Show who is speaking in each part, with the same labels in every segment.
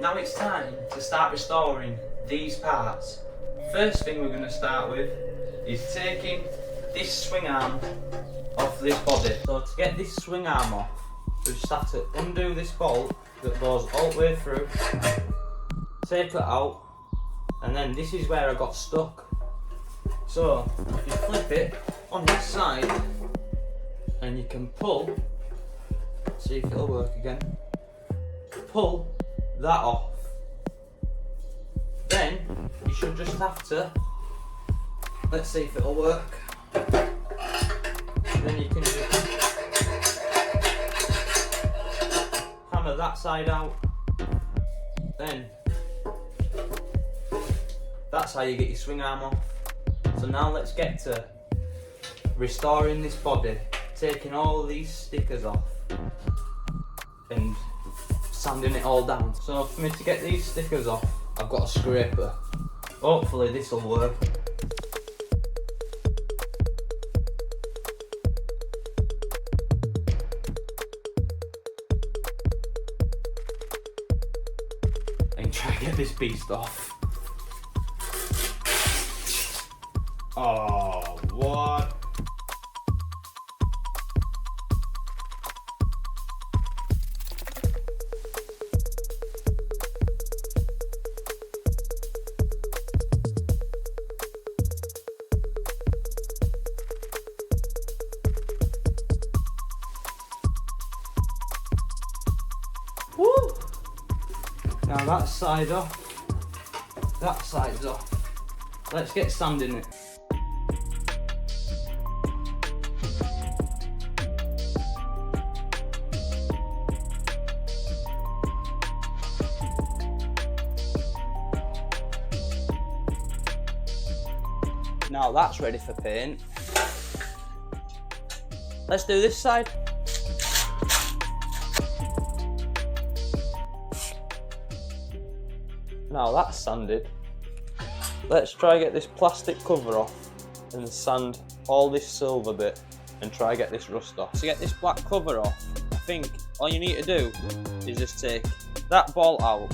Speaker 1: Now it's time to start restoring these parts. First thing we're going to start with is taking this swing arm off this body. So to get this swing arm off, we just have to undo this bolt that goes all the way through, take it out, and then this is where I got stuck. So if you flip it on this side and you can pull, see if it'll work again, pull that off. Then you should just have to, let's see if it'll work. Then you can just hammer that side out. Then that's how you get your swing arm off. So now let's get to restoring this body, taking all these stickers off and sanding it all down. So for me to get these stickers off, I've got a scraper. Hopefully this will work. And try to get this beast off. Oh, what? Woo! Now that side off, that side's off. Let's get sanding it. Now that's ready for paint. Let's do this side. Now that's sanded. Let's try get this plastic cover off and sand all this silver bit and try get this rust off. To get this black cover off, I think all you need to do is just take that bolt out,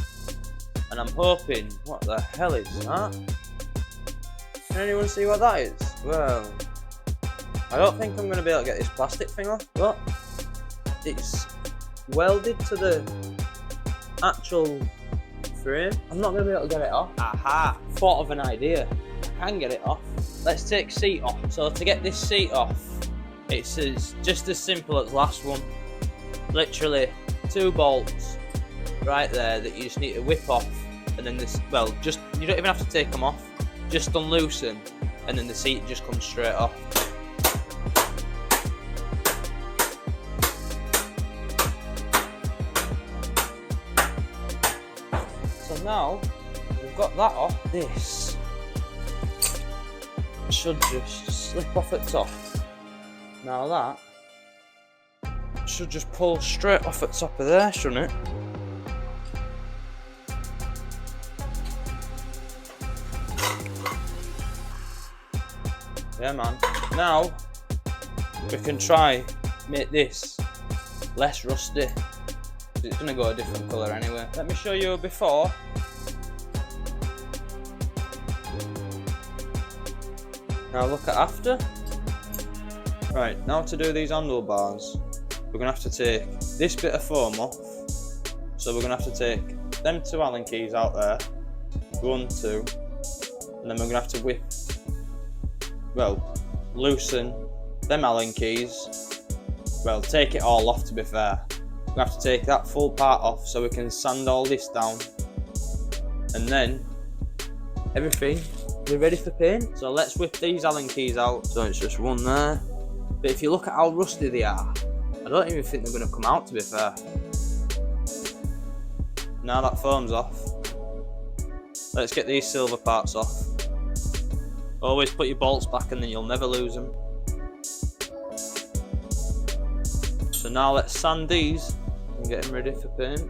Speaker 1: and I'm hoping, what the hell is that? Can anyone see what that is? Well, I don't think I'm going to be able to get this plastic thing off, but it's welded to the actual frame. I'm not going to be able to get it off. Aha! Thought of an idea. I can get it off. Let's take seat off. So to get this seat off, it's just as simple as last one. Literally 2 bolts right there that you just need to whip off, and then this, well, just, you don't even have to take them off. Just unloosen, and then the seat just comes straight off. So now we've got that off, this should just slip off at top. Now that should just pull straight off at top of there, shouldn't it? Yeah, man. Now we can try make this less rusty. It's gonna go a different colour anyway. Let me show you a before. Now look at after. Right, now to do these handlebars, we're gonna have to take this bit of foam off. So we're gonna have to take them 2 Allen keys out there, 1, 2, and then we're gonna have to whip. Well, loosen them Allen keys. Well, take it all off, to be fair. We have to take that full part off so we can sand all this down. And then everything will be ready for paint. So let's whip these Allen keys out. So it's just 1 there. But if you look at how rusty they are, I don't even think they're going to come out, to be fair. Now that foam's off, let's get these silver parts off. Always put your bolts back and then you'll never lose them. So now let's sand these and get them ready for paint.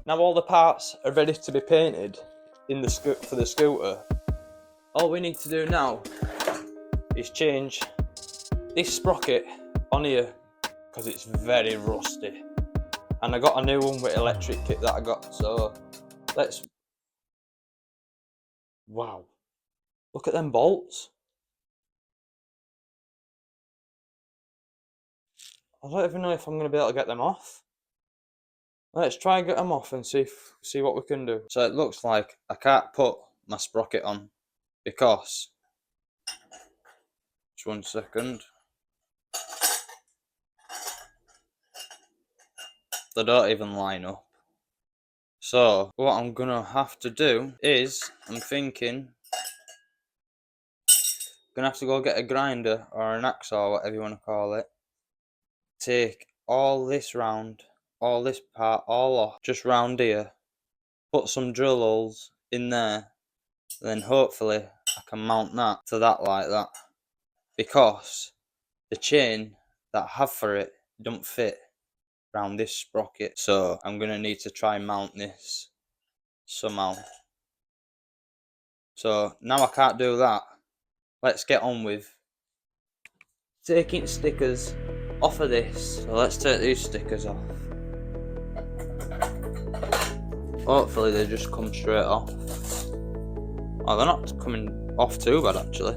Speaker 1: Now all the parts are ready to be painted in the for the scooter. All we need to do now is change this sprocket on here because it's very rusty. And I got a new one with electric kit that I got, so let's... Wow, look at them bolts. I don't even know if I'm going to be able to get them off. Let's try and get them off and see what we can do. So it looks like I can't put my sprocket on because... Just 1 second. They don't even line up. So what I'm gonna have to do is, I'm thinking, gonna have to go get a grinder or an axe or whatever you want to call it. Take all this round, all this part, all off, just round here. Put some drill holes in there. Then hopefully I can mount that to that like that. Because the chain that I have for it don't fit around this sprocket, so I'm gonna need to try and mount this somehow. So now I can't do that. Let's get on with taking stickers off of this. So let's take these stickers off. Hopefully they just come straight off. Oh, they're not coming off too bad actually.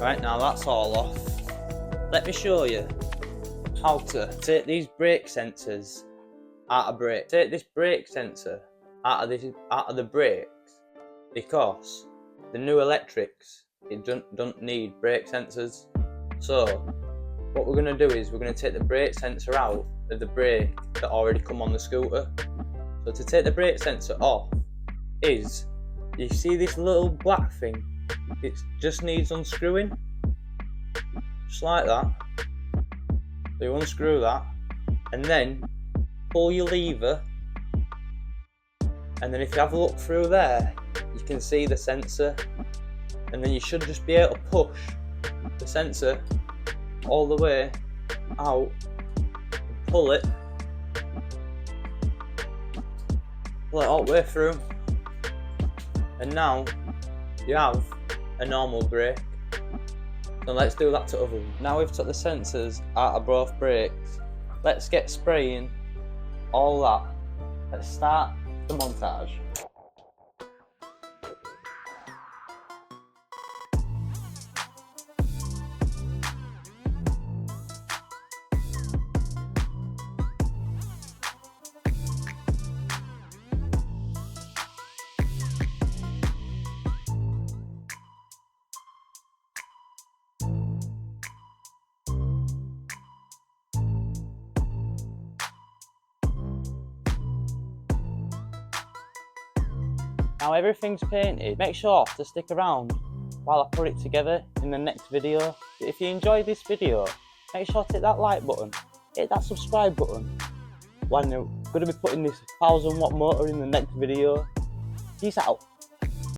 Speaker 1: Right, now that's all off. Let me show you how to take these brake sensors out of brake. Take this brake sensor out of the brakes because the new electrics, it don't need brake sensors. So what we're going to do is we're going to take the brake sensor out of the brake that already come on the scooter. So to take the brake sensor off is, you see this little black thing? It just needs unscrewing, just like that. So you unscrew that and then pull your lever, and then if you have a look through there you can see the sensor, and then you should just be able to push the sensor all the way out and pull it all the way through, and now you have a normal brake. So let's do that to other ones. Now we've took the sensors out of both brakes, let's get spraying all that. Let's start the montage. Now everything's painted. Make sure to stick around while I put it together in the next video. If you enjoyed this video, make sure to hit that like button, hit that subscribe button. When I'm going to be putting this 1000 watt motor in the next video. Peace out.